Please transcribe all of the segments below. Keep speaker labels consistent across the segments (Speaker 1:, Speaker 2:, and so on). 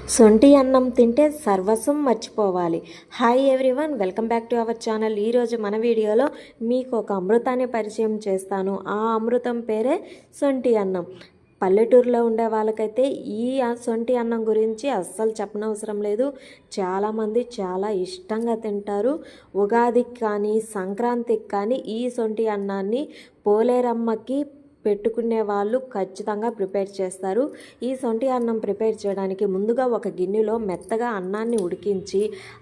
Speaker 1: సొంటి అన్నం తింటే సర్వస్వం మర్చిపోవాలి. Hi everyone, welcome back to our channel. ఈరోజు మన వీడియోలో మీకు ఒక అమృతాన్ని పరిచయం చేస్తాను. ఆ అమృతం పేరే సొంటి అన్నం. పల్లెటూరులో ఉండే వాళ్ళకైతే ఈ సొంటి అన్నం గురించి అస్సలు చెప్పనవసరం లేదు. చాలామంది చాలా ఇష్టంగా తింటారు. ఉగాదికి కానీ సంక్రాంతికి కానీ ఈ సొంటి అన్నాన్ని పోలేరమ్మకి పెట్టుకునే వాళ్ళు ఖచ్చితంగా ప్రిపేర్ చేస్తారు. ఈ సొంటి అన్నం ప్రిపేర్ చేయడానికి ముందుగా ఒక గిన్నెలో మెత్తగా అన్నాన్ని ఉడికించి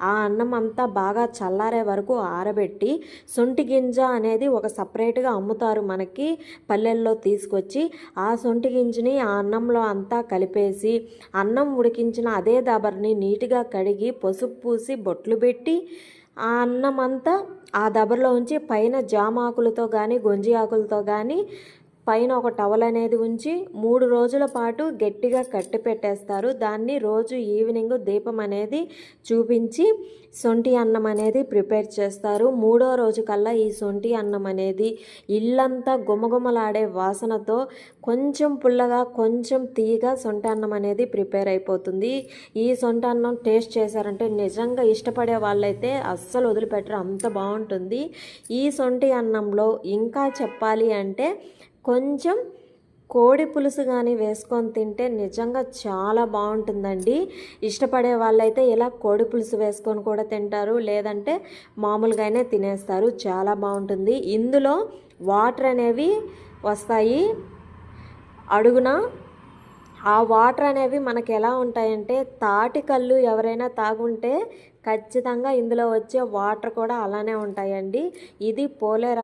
Speaker 1: ఆ అన్నం అంతా బాగా చల్లారే వరకు ఆరబెట్టి సొంటి గింజ అనేది ఒక సపరేట్గా అమ్ముతారు మనకి పల్లెల్లో తీసుకొచ్చి. ఆ సొంటి గింజని ఆ అన్నంలో అంతా కలిపేసి అన్నం ఉడికించిన అదే దబర్ని నీట్గా కడిగి పసుపు పూసి బొట్లు పెట్టి ఆ అన్నం అంతా ఆ దబర్లో ఉంచి పైన జామాకులతో కానీ గొంజి ఆకులతో కానీ పైన ఒక టవల్ అనేది ఉంచి 3 రోజుల పాటు గట్టిగా కట్టి పెట్టేస్తారు. దాన్ని రోజు ఈవినింగ్ దీపం అనేది చూపించి సొంటి అన్నం అనేది ప్రిపేర్ చేస్తారు. 3వ రోజు కల్లా ఈ సొంటి అన్నం అనేది ఇల్లంతా గుమగుమలాడే వాసనతో కొంచెం పుల్లగా కొంచెం తీయగా సొంటి అన్నం అనేది ప్రిపేర్ అయిపోతుంది. ఈ సొంటి అన్నం టేస్ట్ చేశారంటే నిజంగా ఇష్టపడే వాళ్ళైతే అస్సలు వదిలిపెట్టరు, అంత బాగుంటుంది. ఈ సొంటి అన్నంలో ఇంకా చెప్పాలి అంటే కొంచెం కోడి పులుసు కానీ వేసుకొని తింటే నిజంగా చాలా బాగుంటుందండి. ఇష్టపడే వాళ్ళైతే ఇలా కోడి పులుసు వేసుకొని కూడా తింటారు, లేదంటే మామూలుగానే తినేస్తారు. చాలా బాగుంటుంది. ఇందులో వాటర్ అనేవి వస్తాయి అడుగున. ఆ వాటర్ అనేవి మనకి ఎలా ఉంటాయంటే తాటి కళ్ళు ఎవరైనా తాగుంటే ఖచ్చితంగా ఇందులో వచ్చే వాటర్ కూడా అలానే ఉంటాయండి. ఇది పోలేర